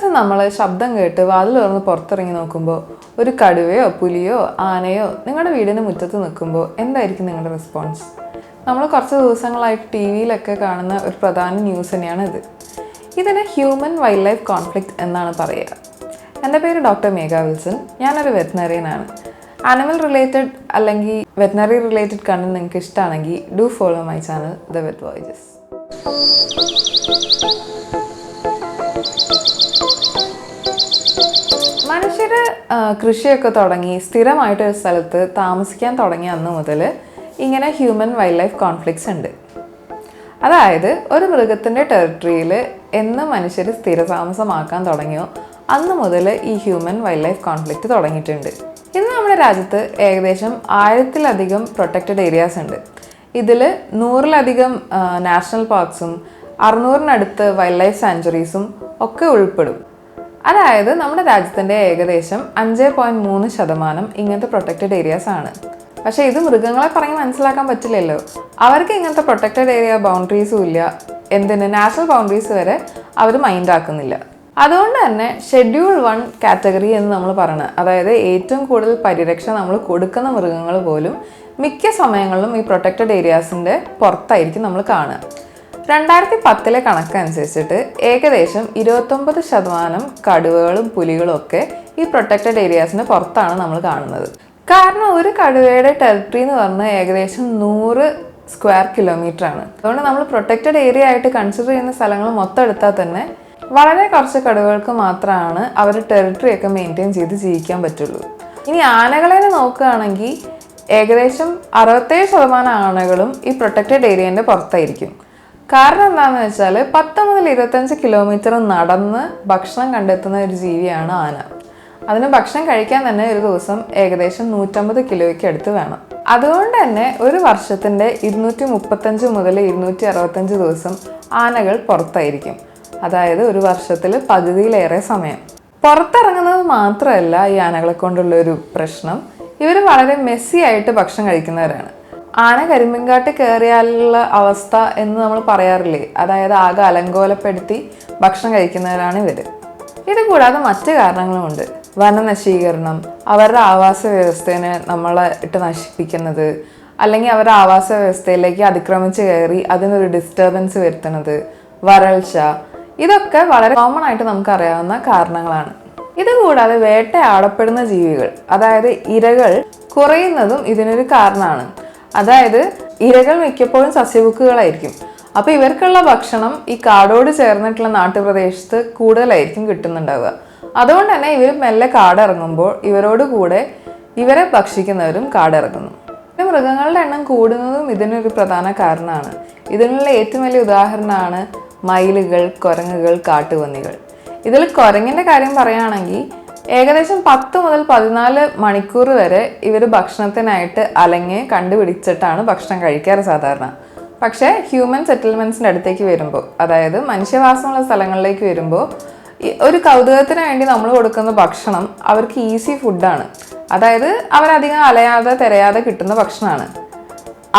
ദിവസം നമ്മൾ ശബ്ദം കേട്ട് വാതിൽ തുറന്ന് പുറത്തിറങ്ങി നോക്കുമ്പോൾ ഒരു കടുവയോ പുലിയോ ആനയോ നിങ്ങളുടെ വീടിന് മുറ്റത്ത് നിൽക്കുമ്പോൾ എന്തായിരിക്കും നിങ്ങളുടെ റെസ്പോൺസ്? നമ്മൾ കുറച്ച് ദിവസങ്ങളായിട്ട് ടി വിയിലൊക്കെ കാണുന്ന ഒരു പ്രധാന ന്യൂസ് തന്നെയാണ് ഇത്. ഇതിന് ഹ്യൂമൻ വൈൽഡ് ലൈഫ് കോൺഫ്ലിക്റ്റ് എന്നാണ് പറയുക. എൻ്റെ പേര് ഡോക്ടർ മേഘ വിൽസൺ. ഞാനൊരു വെറ്റിനറിയനാണ്. ആനിമൽ റിലേറ്റഡ് അല്ലെങ്കിൽ വെറ്റിനറി റിലേറ്റഡ് കണ്ടന്റ് നിങ്ങൾക്ക് ഇഷ്ടമാണെങ്കിൽ do follow my channel the vet voyages. മനുഷ്യർ കൃഷിയൊക്കെ തുടങ്ങി സ്ഥിരമായിട്ടൊരു സ്ഥലത്ത് താമസിക്കാൻ തുടങ്ങിയ അന്ന് മുതൽ ഇങ്ങനെ ഹ്യൂമൻ വൈൽഡ് ലൈഫ് കോൺഫ്ലിക്ട്സ് ഉണ്ട്. അതായത് ഒരു മൃഗത്തിൻ്റെ ടെറിട്ടറിയിൽ എന്ന് മനുഷ്യർ സ്ഥിരതാമസമാക്കാൻ തുടങ്ങിയോ അന്ന് മുതൽ ഈ ഹ്യൂമൻ വൈൽഡ് ലൈഫ് കോൺഫ്ലിക്റ്റ് തുടങ്ങിയിട്ടുണ്ട്. ഇന്ന് നമ്മുടെ രാജ്യത്ത് ഏകദേശം 1000-ലധികം പ്രൊട്ടക്റ്റഡ് ഏരിയാസ് ഉണ്ട്. ഇതിൽ 100-ലധികം നാഷണൽ പാർക്സും 600-നടുത്ത് വൈൽഡ് ലൈഫ് സാങ്ച്വറീസും ഒക്കെ ഉൾപ്പെടും. അതായത് നമ്മുടെ രാജ്യത്തിൻ്റെ ഏകദേശം 5.3% ഇങ്ങനത്തെ പ്രൊട്ടക്റ്റഡ് ഏരിയാസ് ആണ്. പക്ഷേ ഇത് മൃഗങ്ങളെ പറഞ്ഞ് മനസ്സിലാക്കാൻ പറ്റില്ലല്ലോ. അവർക്ക് ഇങ്ങനത്തെ പ്രൊട്ടക്റ്റഡ് ഏരിയ ബൗണ്ടറീസും ഇല്ല. എന്തിന് നാഷണൽ ബൗണ്ടറീസ് വരെ അവർ മൈൻഡ് ആക്കുന്നില്ല. അതുകൊണ്ട് തന്നെ ഷെഡ്യൂൾ 1 കാറ്റഗറി എന്ന് നമ്മൾ പറയണത്, അതായത് ഏറ്റവും കൂടുതൽ പരിരക്ഷ നമ്മൾ കൊടുക്കുന്ന മൃഗങ്ങൾ പോലും മിക്ക സമയങ്ങളിലും ഈ പ്രൊട്ടക്റ്റഡ് ഏരിയാസിൻ്റെ പുറത്തായിരിക്കും നമ്മൾ കാണുക. 2010 കണക്കനുസരിച്ചിട്ട് ഏകദേശം 29% കടുവകളും പുലികളും ഒക്കെ ഈ പ്രൊട്ടക്റ്റഡ് ഏരിയാസിന് പുറത്താണ് നമ്മൾ കാണുന്നത്. കാരണം ഒരു കടുവയുടെ ടെറിട്ടറി എന്ന് പറഞ്ഞാൽ ഏകദേശം 100 സ്ക്വയർ കിലോമീറ്റർ ആണ്. അതുകൊണ്ട് നമ്മൾ പ്രൊട്ടക്റ്റഡ് ഏരിയ ആയിട്ട് കൺസിഡർ ചെയ്യുന്ന സ്ഥലങ്ങൾ മൊത്തം എടുത്താൽ തന്നെ വളരെ കുറച്ച് കടുവകൾക്ക് മാത്രമാണ് അവർ ടെറിട്ടറി ഒക്കെ മെയിൻറ്റെയിൻ ചെയ്ത് ജീവിക്കാൻ പറ്റുള്ളൂ. ഇനി ആനകളെ നോക്കുകയാണെങ്കിൽ ഏകദേശം 67% ആനകളും ഈ പ്രൊട്ടക്റ്റഡ് ഏരിയൻ്റെ പുറത്തായിരിക്കും. കാരണം എന്താണെന്ന് വെച്ചാൽ 10 മുതൽ 25 കിലോമീറ്റർ നടന്ന് ഭക്ഷണം കണ്ടെത്തുന്ന ഒരു ജീവിയാണ് ആന. അതിന് ഭക്ഷണം കഴിക്കാൻ തന്നെ ഒരു ദിവസം ഏകദേശം 150 കിലോയ്ക്ക് അടുത്ത് വേണം. അതുകൊണ്ട് തന്നെ ഒരു വർഷത്തിൻ്റെ 235 മുതൽ 265 ദിവസം ആനകൾ പുറത്തായിരിക്കും. അതായത് ഒരു വർഷത്തിൽ പകുതിയിലേറെ സമയം. പുറത്തിറങ്ങുന്നത് മാത്രമല്ല ഈ ആനകളെ കൊണ്ടുള്ളൊരു പ്രശ്നം, ഇവർ വളരെ മെസ്സി ആയിട്ട് ഭക്ഷണം കഴിക്കുന്നവരാണ്. ആന കരിമ്പിൻകാട്ട് കയറിയാലുള്ള അവസ്ഥ എന്ന് നമ്മൾ പറയാറില്ലേ, അതായത് ആകെ അലങ്കോലപ്പെടുത്തി ഭക്ഷണം കഴിക്കുന്നവരാണ് ഇവർ. ഇത് കൂടാതെ മറ്റ് കാരണങ്ങളുമുണ്ട്. വനനശീകരണം, അവരുടെ ആവാസ വ്യവസ്ഥയെ നമ്മളെ ഇട്ട് നശിപ്പിക്കുന്നത്, അല്ലെങ്കിൽ അവരുടെ ആവാസ വ്യവസ്ഥയിലേക്ക് അതിക്രമിച്ച് കയറി അതിനൊരു ഡിസ്റ്റർബൻസ് വരുത്തുന്നത്, വരൾച്ച, ഇതൊക്കെ വളരെ കോമൺ ആയിട്ട് നമുക്കറിയാവുന്ന കാരണങ്ങളാണ്. ഇതുകൂടാതെ വേട്ടയാടപ്പെടുന്ന ജീവികൾ, അതായത് ഇരകൾ കുറയുന്നതും ഇതിനൊരു കാരണമാണ്. അതായത് ഇരകൾ മിക്കപ്പോഴും സസ്യബുക്കുകളായിരിക്കും. അപ്പോൾ ഇവർക്കുള്ള ഭക്ഷണം ഈ കാടോട് ചേർന്നിട്ടുള്ള നാട്ടുപ്രദേശത്ത് കൂടുതലായിരിക്കും കിട്ടുന്നുണ്ടാവുക. അതുകൊണ്ട് തന്നെ ഇവർ മെല്ലെ കാടിറങ്ങുമ്പോൾ ഇവരോട് കൂടെ ഇവരെ ഭക്ഷിക്കുന്നവരും കാടിറങ്ങുന്നു. മൃഗങ്ങളുടെ എണ്ണം കൂടുന്നതും ഇതിനൊരു പ്രധാന കാരണമാണ്. ഇതിനുള്ള ഏറ്റവും വലിയ ഉദാഹരണമാണ് മയിലുകൾ, കുരങ്ങുകൾ, കാട്ടുപന്നികൾ. ഇതിൽ കുരങ്ങിൻ്റെ കാര്യം പറയുകയാണെങ്കിൽ ഏകദേശം 10 മുതൽ 14 മണിക്കൂർ വരെ ഇവർ ഭക്ഷണത്തിനായിട്ട് അലങ്ങി കണ്ടുപിടിച്ചിട്ടാണ് ഭക്ഷണം കഴിക്കാറ് സാധാരണ. പക്ഷേ ഹ്യൂമൻ സെറ്റിൽമെൻറ്റ്സിൻ്റെ അടുത്തേക്ക് വരുമ്പോൾ, അതായത് മനുഷ്യവാസമുള്ള സ്ഥലങ്ങളിലേക്ക് വരുമ്പോൾ ഒരു കൗതുകത്തിന് വേണ്ടി നമ്മൾ കൊടുക്കുന്ന ഭക്ഷണം അവർക്ക് ഈസി ഫുഡാണ്. അതായത് അവരധികം അലയാതെ തിരയാതെ കിട്ടുന്ന ഭക്ഷണമാണ്.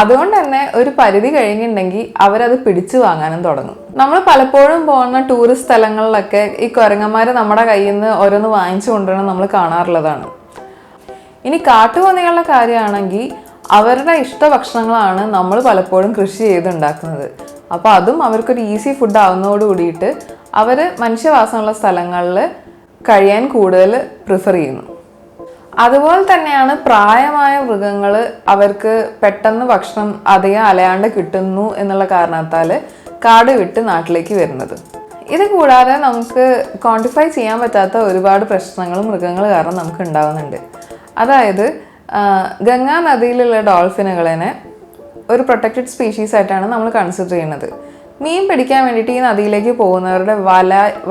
അതുകൊണ്ട് തന്നെ ഒരു പരിധി കഴിഞ്ഞിട്ടുണ്ടെങ്കിൽ അവരത് പിടിച്ചു വാങ്ങാനും തുടങ്ങും. നമ്മൾ പലപ്പോഴും പോകുന്ന ടൂറിസ്റ്റ് സ്ഥലങ്ങളിലൊക്കെ ഈ കുരങ്ങന്മാർ നമ്മുടെ കയ്യിൽ നിന്ന് ഓരോന്ന് വാങ്ങിച്ചു കൊണ്ടുവരണം നമ്മൾ കാണാറുള്ളതാണ്. ഇനി കാട്ടുപന്നികളുടെ കാര്യമാണെങ്കിൽ അവരുടെ ഇഷ്ടഭക്ഷണങ്ങളാണ് നമ്മൾ പലപ്പോഴും കൃഷി ചെയ്തുണ്ടാക്കുന്നത്. അപ്പോൾ അതും അവർക്കൊരു ഈസി ഫുഡ് ആവുന്നതോട് കൂടിയിട്ട് അവർ മനുഷ്യവാസമുള്ള സ്ഥലങ്ങളിൽ കഴിയാൻ കൂടുതൽ പ്രിഫർ ചെയ്യുന്നു. അതുപോലെ തന്നെയാണ് പ്രായമായ മൃഗങ്ങൾ അവർക്ക് പെട്ടെന്ന് ഭക്ഷണം അധികം അലയാണ്ട് കിട്ടുന്നു എന്നുള്ള കാരണത്താൽ കാട് വിട്ട് നാട്ടിലേക്ക് വരുന്നത്. ഇത് കൂടാതെ നമുക്ക് ക്വാണ്ടിഫൈ ചെയ്യാൻ പറ്റാത്ത ഒരുപാട് പ്രശ്നങ്ങളും മൃഗങ്ങൾ കാരണം നമുക്ക് ഉണ്ടാവുന്നുണ്ട്. അതായത് ഗംഗാ നദിയിലുള്ള ഡോൾഫിനുകളെ ഒരു പ്രൊട്ടക്റ്റഡ് സ്പീഷീസ് ആയിട്ടാണ് നമ്മൾ കൺസിഡർ ചെയ്യുന്നത്. മീൻ പിടിക്കാൻ വേണ്ടിയിട്ട് ഈ നദിയിലേക്ക് പോകുന്നവരുടെ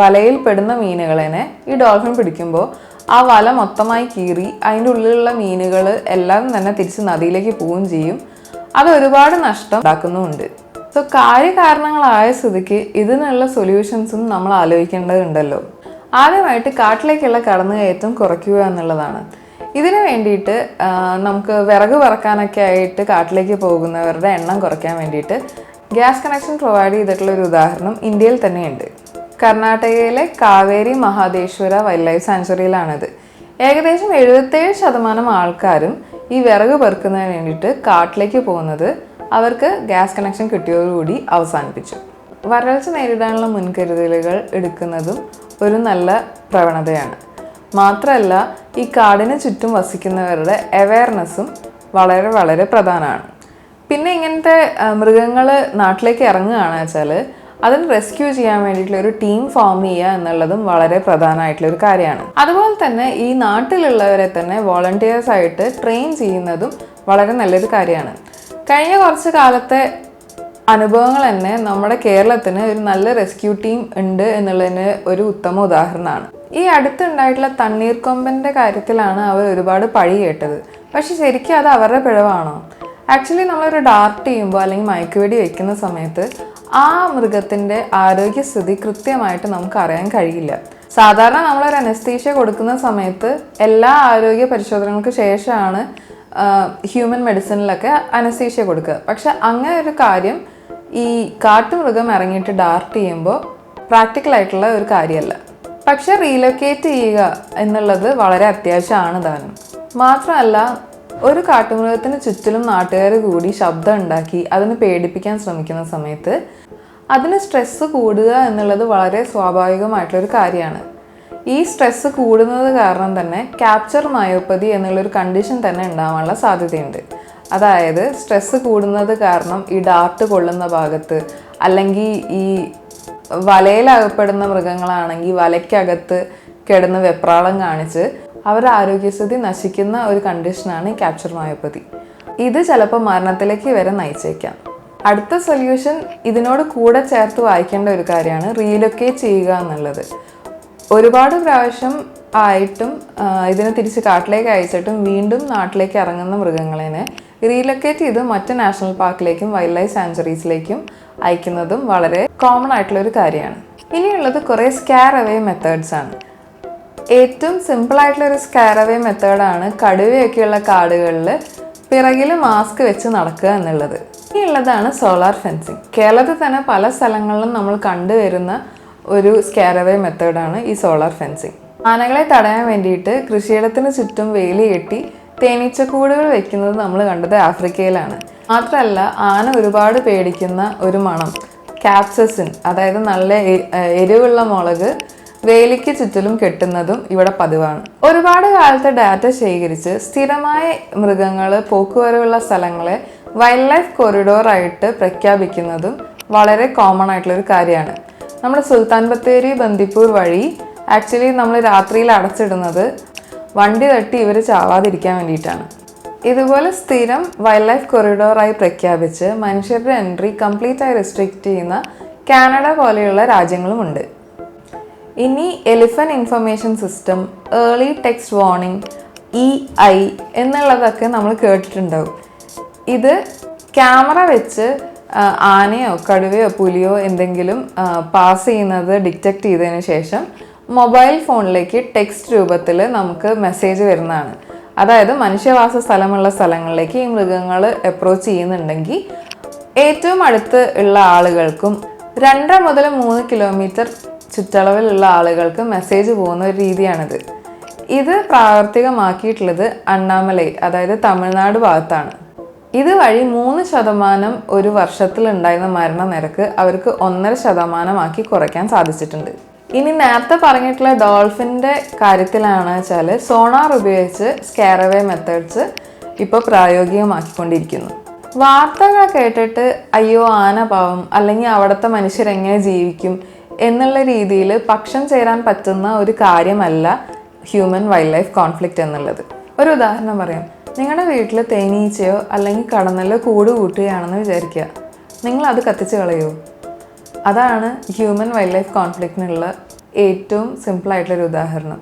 വലയിൽ പെടുന്ന മീനുകളെ ഈ ഡോൾഫിൻ പിടിക്കുമ്പോൾ ആ വല മൊത്തമായി കീറി അതിൻ്റെ ഉള്ളിലുള്ള മീനുകൾ എല്ലാം തന്നെ തിരിച്ച് നദിയിലേക്ക് പോവുകയും ചെയ്യും. അത് ഒരുപാട് നഷ്ടം ഉണ്ടാക്കുന്നുമുണ്ട്. സോ കാര്യകാരണങ്ങളായ സ്ഥിതിക്ക് ഇതിനുള്ള സൊല്യൂഷൻസും നമ്മൾ ആലോചിക്കേണ്ടതുണ്ടല്ലോ. ആദ്യമായിട്ട് കാട്ടിലേക്കുള്ള കടന്നുകയറ്റം കുറയ്ക്കുക എന്നുള്ളതാണ്. ഇതിനു വേണ്ടിയിട്ട് നമുക്ക് വിറക് പറക്കാനൊക്കെ ആയിട്ട് കാട്ടിലേക്ക് പോകുന്നവരുടെ എണ്ണം കുറയ്ക്കാൻ വേണ്ടിയിട്ട് ഗ്യാസ് കണക്ഷൻ പ്രൊവൈഡ് ചെയ്തിട്ടുള്ള ഒരു ഉദാഹരണം ഇന്ത്യയിൽ തന്നെയുണ്ട്. കർണാടകയിലെ കാവേരി മഹാദേശ്വര വൈൽഡ് ലൈഫ് സാങ്ച്വറിയിലാണിത്. ഏകദേശം 77% ആൾക്കാരും ഈ വിറക് പെറുക്കുന്നതിന് വേണ്ടിയിട്ട് കാട്ടിലേക്ക് പോകുന്നത് അവർക്ക് ഗ്യാസ് കണക്ഷൻ കിട്ടിയതോടുകൂടി അവസാനിപ്പിച്ചു. വരൾച്ച നേരിടാനുള്ള മുൻകരുതലുകൾ എടുക്കുന്നതും ഒരു നല്ല പ്രവണതയാണ്. മാത്രമല്ല, ഈ കാടിന് ചുറ്റും വസിക്കുന്നവരുടെ അവയർനെസ്സും വളരെ വളരെ പ്രധാനമാണ്. പിന്നെ ഇങ്ങനത്തെ മൃഗങ്ങൾ നാട്ടിലേക്ക് ഇറങ്ങുകയാണെന്ന് വെച്ചാൽ അതിന് റെസ്ക്യൂ ചെയ്യാൻ വേണ്ടിയിട്ടുള്ള ഒരു ടീം ഫോം ചെയ്യുക എന്നുള്ളതും വളരെ പ്രധാനമായിട്ടുള്ള ഒരു കാര്യമാണ്. അതുപോലെ തന്നെ ഈ നാട്ടിലുള്ളവരെ തന്നെ വോളണ്ടിയേഴ്സ് ആയിട്ട് ട്രെയിൻ ചെയ്യുന്നതും വളരെ നല്ലൊരു കാര്യമാണ്. കഴിഞ്ഞ കുറച്ച് കാലത്തെ അനുഭവങ്ങൾ തന്നെ നമ്മുടെ കേരളത്തിന് ഒരു നല്ല റെസ്ക്യൂ ടീം ഉണ്ട് എന്നുള്ളതിന് ഒരു ഉത്തമ ഉദാഹരണമാണ്. ഈ അടുത്തുണ്ടായിട്ടുള്ള തണ്ണീർക്കൊമ്പൻ്റെ കാര്യത്തിലാണ് അവർ ഒരുപാട് പഴി കേട്ടത്. പക്ഷെ ശരിക്കും അത് അവരുടെ പിഴവാണോ? ആക്ച്വലി നമ്മളൊരു ഡാർട്ട് ചെയ്യുമ്പോൾ അല്ലെങ്കിൽ മയക്കുവെടി വെക്കുന്ന സമയത്ത് ആ മൃഗത്തിൻ്റെ ആരോഗ്യസ്ഥിതി കൃത്യമായിട്ട് നമുക്ക് അറിയാൻ കഴിയില്ല. സാധാരണ നമ്മളൊരു അനസ്തീഷ്യ കൊടുക്കുന്ന സമയത്ത് എല്ലാ ആരോഗ്യ പരിശോധനകൾക്ക് ശേഷമാണ് ഹ്യൂമൻ മെഡിസിനിലൊക്കെ അനസ്തീഷ്യ കൊടുക്കുക. പക്ഷെ അങ്ങനെ ഒരു കാര്യം ഈ കാട്ടുമൃഗം ഇറങ്ങിയിട്ട് ഡാർട്ട് ചെയ്യുമ്പോൾ പ്രാക്ടിക്കലായിട്ടുള്ള ഒരു കാര്യമല്ല. പക്ഷെ റീലൊക്കേറ്റ് ചെയ്യുക എന്നുള്ളത് വളരെ അത്യാവശ്യമാണ് താനും. മാത്രമല്ല, ഒരു കാട്ടുമൃഗത്തിന് ചുറ്റിലും നാട്ടുകാർ കൂടി ശബ്ദം ഉണ്ടാക്കി അതിനെ പേടിപ്പിക്കാൻ ശ്രമിക്കുന്ന സമയത്ത് അതിന് സ്ട്രെസ്സ് കൂടുക എന്നുള്ളത് വളരെ സ്വാഭാവികമായിട്ടുള്ളൊരു കാര്യമാണ്. ഈ സ്ട്രെസ്സ് കൂടുന്നത് കാരണം തന്നെ ക്യാപ്ചർ മയോപ്പതി എന്നുള്ളൊരു കണ്ടീഷൻ തന്നെ ഉണ്ടാവാനുള്ള സാധ്യതയുണ്ട്. അതായത് സ്ട്രെസ്സ് കൂടുന്നത് കാരണം ഈ ഡാർട്ട് കൊള്ളുന്ന ഭാഗത്ത് അല്ലെങ്കിൽ ഈ വലയിലകപ്പെടുന്ന മൃഗങ്ങളാണെങ്കിൽ വലയ്ക്കകത്ത് കിടന്ന് വെപ്രാളം കാണിച്ച് അവരുടെ ആരോഗ്യസ്ഥിതി നശിക്കുന്ന ഒരു കണ്ടീഷനാണ് ക്യാപ്ചർ മയോപ്പതി. ഇത് ചിലപ്പോൾ മരണത്തിലേക്ക് വരെ നയിച്ചേക്കാം. അടുത്ത സൊല്യൂഷൻ ഇതിനോട് കൂടെ ചേർത്ത് വായിക്കേണ്ട ഒരു കാര്യമാണ് റീലൊക്കേറ്റ് ചെയ്യുക എന്നുള്ളത്. ഒരുപാട് പ്രാവശ്യം ആയിട്ടും ഇതിനെ തിരിച്ച് കാട്ടിലേക്ക് അയച്ചിട്ടും വീണ്ടും നാട്ടിലേക്ക് ഇറങ്ങുന്ന മൃഗങ്ങളെ റീലൊക്കേറ്റ് ചെയ്ത് മറ്റ് നാഷണൽ പാർക്കിലേക്കും വൈൽഡ് ലൈഫ് സാങ്ച്വറീസിലേക്കും അയക്കുന്നതും വളരെ കോമൺ ആയിട്ടുള്ള ഒരു കാര്യമാണ്. ഇനിയുള്ളത് കുറേ സ്കാർ അവേ മെത്തേഡ്സ് ആണ്. ഏറ്റവും സിമ്പിളായിട്ടുള്ളൊരു സ്കാർ അവേ മെത്തേഡാണ് കടുവയൊക്കെയുള്ള കാടുകളിൽ പിറകിൽ മാസ്ക് വെച്ച് നടക്കുക എന്നുള്ളത്. ഇനിയുള്ളതാണ് സോളാർ ഫെൻസിങ്. കേരളത്തിൽ തന്നെ പല സ്ഥലങ്ങളിലും നമ്മൾ കണ്ടുവരുന്ന ഒരു സ്കാർ അവേ മെത്തേഡാണ് ഈ സോളാർ ഫെൻസിങ്. ആനകളെ തടയാൻ വേണ്ടിയിട്ട് കൃഷിയിടത്തിന് ചുറ്റും വേലി കെട്ടി തേനീച്ചക്കൂടുകൾ വെക്കുന്നത് നമ്മൾ കണ്ടത് ആഫ്രിക്കയിലാണ്. മാത്രമല്ല, ആന ഒരുപാട് പേടിക്കുന്ന ഒരു മണം ക്യാപ്സസിൻ, അതായത് നല്ല എരിവുള്ള മുളക് വേലിക്ക് ചുറ്റിലും കെട്ടുന്നതും ഇവിടെ പതിവാണ്. ഒരുപാട് കാലത്തെ ഡാറ്റ ശേഖരിച്ച് സ്ഥിരമായ മൃഗങ്ങൾ പോക്കുവരവുള്ള സ്ഥലങ്ങളെ വൈൽഡ് ലൈഫ് കൊറിഡോർ ആയിട്ട് പ്രഖ്യാപിക്കുന്നതും വളരെ കോമൺ ആയിട്ടുള്ളൊരു കാര്യമാണ്. നമ്മുടെ സുൽത്താൻ ബത്തേരി ബന്ദിപ്പൂർ വഴി ആക്ച്വലി നമ്മൾ രാത്രിയിൽ അടച്ചിടുന്നത് വണ്ടി തട്ടി ഇവർ ചാവാതിരിക്കാൻ വേണ്ടിയിട്ടാണ്. ഇതുപോലെ സ്ഥിരം വൈൽഡ് ലൈഫ് കൊറിഡോറായി പ്രഖ്യാപിച്ച് മനുഷ്യരുടെ എൻട്രി കംപ്ലീറ്റായി റെസ്ട്രിക്റ്റ് ചെയ്യുന്ന കാനഡ പോലെയുള്ള രാജ്യങ്ങളുമുണ്ട്. ഇനി elephant information system, early text warning, EI എന്നുള്ളതൊക്കെ നമ്മൾ കേട്ടിട്ടുണ്ടാവും. ഇത് ക്യാമറ വെച്ച് ആനയോ കടുവയോ പുലിയോ എന്തെങ്കിലും പാസ് ചെയ്യുന്നത് ഡിറ്റക്റ്റ് ചെയ്തതിന് ശേഷം മൊബൈൽ ഫോണിലേക്ക് ടെക്സ്റ്റ് രൂപത്തിൽ നമുക്ക് മെസ്സേജ് വരുന്നതാണ്. അതായത് മനുഷ്യവാസ സ്ഥലമുള്ള സ്ഥലങ്ങളിലേക്ക് ഈ മൃഗങ്ങൾ അപ്രോച്ച് ചെയ്യുന്നുണ്ടെങ്കിൽ ഏറ്റവും അടുത്ത് ഉള്ള ആളുകൾക്കും 2 മുതൽ 3 കിലോമീറ്റർ ചുറ്റളവിലുള്ള ആളുകൾക്ക് മെസ്സേജ് പോകുന്ന ഒരു രീതിയാണിത്. ഇത് പ്രാവർത്തികമാക്കിയിട്ടുള്ളത് അണ്ണാമലൈ, അതായത് തമിഴ്നാട് ഭാഗത്താണ്. ഇതുവഴി 3% ഒരു വർഷത്തിൽ ഉണ്ടായിരുന്ന മരണനിരക്ക് അവർക്ക് 1.5% കുറയ്ക്കാൻ സാധിച്ചിട്ടുണ്ട്. ഇനി നേരത്തെ പറഞ്ഞിട്ടുള്ള ഡോൾഫിൻ്റെ കാര്യത്തിലാണ് വെച്ചാൽ സോണാർ ഉപയോഗിച്ച് സ്കാർ അവേ മെത്തേഡ്സ് ഇപ്പോൾ പ്രായോഗികമാക്കിക്കൊണ്ടിരിക്കുന്നു. വാർത്തകൾ കേട്ടിട്ട് അയ്യോ ആന പാവം അല്ലെങ്കിൽ അവിടുത്തെ മനുഷ്യരെങ്ങനെ ജീവിക്കും എന്നുള്ള രീതിയിൽ പക്ഷം ചേരാൻ പറ്റുന്ന ഒരു കാര്യമല്ല ഹ്യൂമൻ വൈൽഡ് ലൈഫ് കോൺഫ്ലിക്റ്റ് എന്നുള്ളത്. ഒരു ഉദാഹരണം പറയാം. നിങ്ങളുടെ വീട്ടിൽ തേനീച്ചയോ അല്ലെങ്കിൽ കടന്നലോ കൂട് കൂട്ടുകയാണെന്ന് വിചാരിക്കുക. നിങ്ങൾ അത് കത്തിച്ച് കളയുമോ? അതാണ് ഹ്യൂമൻ വൈൽഡ് ലൈഫ് കോൺഫ്ലിക്റ്റിനുള്ള ഏറ്റവും സിമ്പിളായിട്ടുള്ളൊരു ഉദാഹരണം.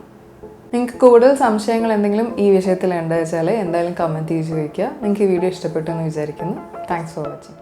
നിങ്ങൾക്ക് കൂടുതൽ സംശയങ്ങൾ എന്തെങ്കിലും ഈ വിഷയത്തിലുണ്ടെന്ന് വെച്ചാൽ എന്തായാലും കമൻറ്റ് ചെയ്ത് ചോദിക്കുക. നിങ്ങൾക്ക് ഈ വീഡിയോ ഇഷ്ടപ്പെട്ടു എന്ന് വിചാരിക്കുന്നു. Thanks for watching.